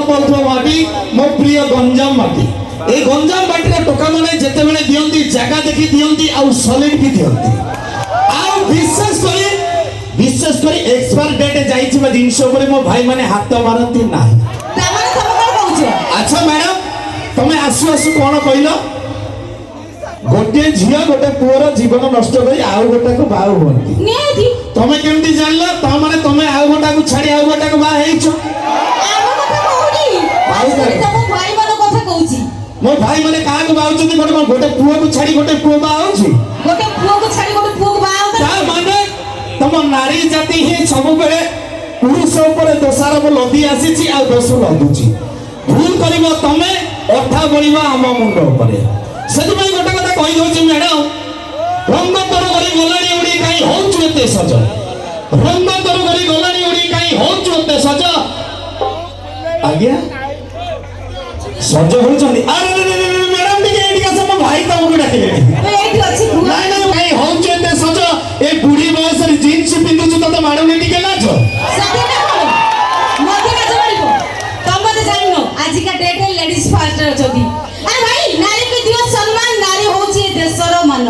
पाउथबा माटी मो प्रिय गंजाम माटी ए गंजाम माटी रे टोका माने जेते बेले दियंती जगह देखि दियंती आ सॉलिड भी दियंती आ विशेष करी एक्सपायर डेट जाइछि बा जिंस ऊपर मो भाई माने हाथ मारंती नाही तामाने तम कोन कहउछ अच्छा मैडम तमे आसु आसु कोन कहिलो गोटे झिया गोटे पुअर जीवन नष्ट करी आउ गोटा को बाहु होंती नेदी तमे केमती जानलो त माने तमे आउ गोटा को छाडी आउ गोटा को बा हेइछो आम कथा कहउनी आसुनी तम भाई मन कथा कहउछि मो भाई माने का को बाउचंती गोटे पुओ को छाडी गोटे पुओ बा आउछि गोटे पुओ को छाडी गोटे पुओ को बाउ ता माने तम नारी जाति ही सब बेले पुरुष ऊपर दोषारोप लदी आसीछि आ दोष लदुछि भूल करिवो तमे अठा बळिबा हम मुंड ऊपर सेति में गोटे कथा कहि दोछि मैडम रंग तोर गरी गलाणी उडी काई होछु एते सज रंग तोर गरी गलाणी उडी काई होछु एते सज आज्ञा सज होचंदी अरे मैडम टिके एटिका सब भाई तमको डाकिले एठी अछि पुओ नहीं नहीं काई होछु एते सज ए बुढ़ी बयस रे जीन्स पिंदुछु त माडुनी टिके लाज सतेटा कोन मते का जमाइबो तम मते जानिनो आज का डेट है लेडीज फास्ट अछती अरे भाई नारी को दियो सम्मान नारी होची ए देशर मान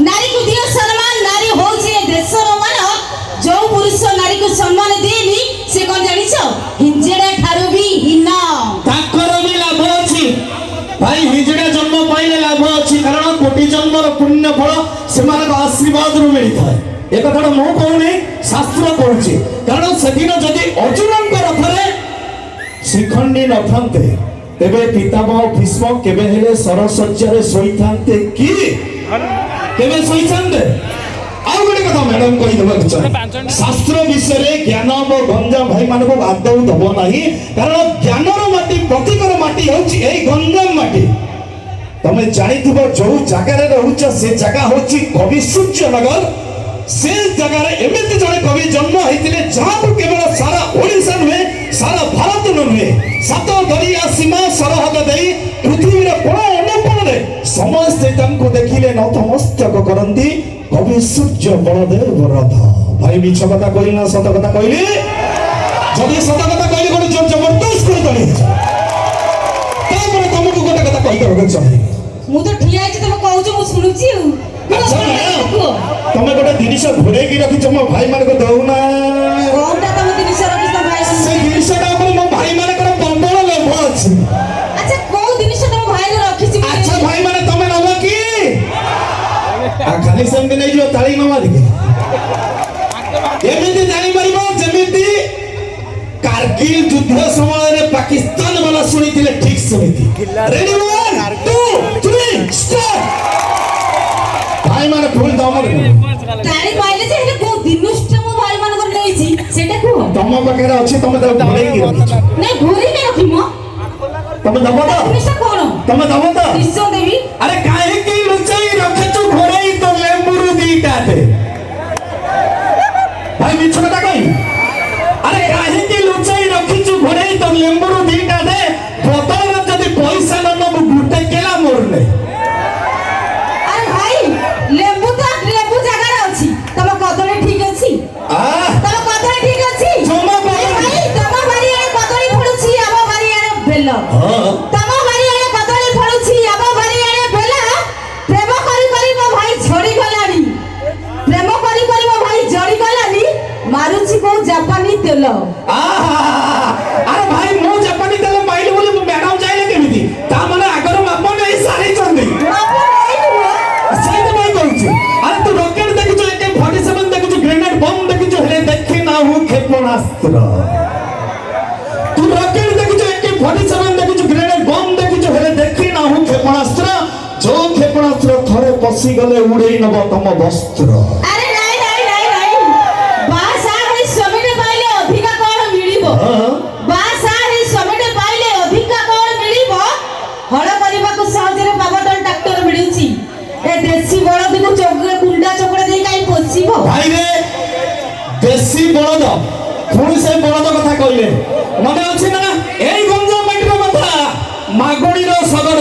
नारी को दियो सम्मान नारी होची ए देशर मान जो पुरुष नारी को सम्मान देनी से कोन जानिछो हिंजेडा ठारू भी हिना ताकर भी लाभ अछि भाई हिजड़ा जन्म पाइले लाभ अछि कारण कोटि जन्मर पुण्य फल सेमान आशीर्वाद रु मिली थाए ए कथाटा मो कहूनी शास्त्र कहूची कारण सेदिन जदि अर्जुनन को रथरे श्रीखंडी नथान्ते तेबे पितामह भीष्म केबे हेले सरसज्जारे सोइथान्ते की केबे सोइथान्ते आउ गोटे कथा मैडम कहि देबा चाहे शास्त्र विषय रे ज्ञान मो गंजाम भाई मान को आदौ दबो नाही कारण ज्ञानर माटी प्रतिकर माटी होची एई गंजाम माटी तमे जानिथिबो जो जगह रे रहउछ से जगह होची कवि सूर्य नगर से जगह रे एमिति जने कवि जन्म हेतिले जहां केवल सारा ओडिसा नुहे सारा भारत नुहे सात दरिया सीमा सरहद देई पृथ्वी रे कोण अनुकोण रे समस्त तंको देखिले नतमस्तक करंती कवि सूर्य बलदेव रथ भाई मिछ कथा कहिल ना सत कथा कहिली जदि सत कथा कहिली कोन जबरदस्त कर दली तापर तुमको गोटे कथा कहि देबो चाहे मु तो ठिया अछि तम कहउछ मु सुनुची अच्छा तमे गोटे जिनिस घुरे की रखि मो भाई मान को दउना कोनटा तम दिनिस रखि तम भाई से जिनिसटा ऊपर मो भाई मान को बंबळ लोभ अछि अच्छा को दिनिस तम भाई रखि छी अच्छा भाई माने तमे नब की आ खाली संगे नै जो ताली न मारि के एमिति जानि परिबो जेमिति कारगिल युद्ध समय रे पाकिस्तान वाला सुनिथिले ठीक सुनिथि रेडी 1 2 3 स्टार्ट भाई माने फुल दमर तारी पाइले जे हे को दिनुष्ट मो भाई मान को नै छी सेटा को तम पाखरे अछि तमे त घुरे की रखि नै घुरी नै रखि मो तमे दबो त दिनुष्ट कोन तमे दबो त निश्चय देवी अरे काहे की लुचाई रखे तू घोड़ाई तो लेम्बुरु दीटा दे भाई मिछटा कहि अरे काहे की लुचाई रखे तू घोड़ाई तो लेम्बुरु दीटा दे बदल जदी पैसा न न गुटे केला मोरले अरे भाई लेबू जगह रे अछि तम कदली ठीक अछि आ तम कदली ठीक अछि जमा भाई तम बारी रे कदली फड़ुछि आबो बारी रे बेल हां तम बारी रे कदली फड़ुछि आबो बारी रे बेल प्रेम करी करी मो भाई छोड़ी गलानी प्रेम करी करी मो भाई जड़ी गलानी मारुछि को जापानी तेल अरे भाई मो जापानी तेल माइल बोली मैडम जाइले केमिति ता माने आगर माप नै सारी चंदी सही तो भाई कहूची अरे तू रॉकेट देखिছো AK47 देखिছো ग्रेनेड बम देखिছো हेले देखि ना हूं क्षेपणास्त्र तू रॉकेट देखिছো AK47 देखिছো ग्रेनेड बम देखिছো हेले देखि ना हूं क्षेपणास्त्र जो क्षेपणास्त्र थरे पसी गले उड़ेई नब तम वस्त्र अरे नहीं नहीं नहीं नहीं बासा है समेटे पाइले अधिका कोन मिलिबो बासा है समेटे पाइले अधिका कोन मिलिबो हळ करिबा को सहज रे पावरटन ट्रैक्टर मिलुची ए देसी बळद को चोगरे कुंडा चोकड़ा देई काई पोसीबो भाई रे देसी बळद पुणी से बळद कथा कइले मने अछि ना एई गंजा माटीर कथा मागणी रो सगर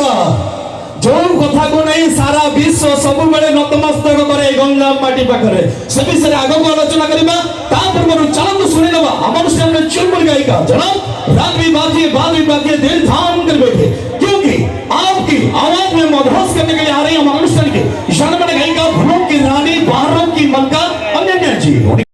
जो कथा को नहीं सारा विश्व सब बेले नतमस्तक करे गंजाम माटी पाखरे से विषय आगो को आलोचना करिबा ता पूर्व चलंतु सुनि नबा अमर सामने चुलबुल गायिका जनाब राघवी बाजी बाद भी बाकी दिल थाम कर बैठे, क्योंकि आपकी आवाज में मदहोश करने के लिए आ रही है हमारे अनुष्ठान के ईशान में गायिका फूलों की रानी, बहारों की मलका अनन्या जी।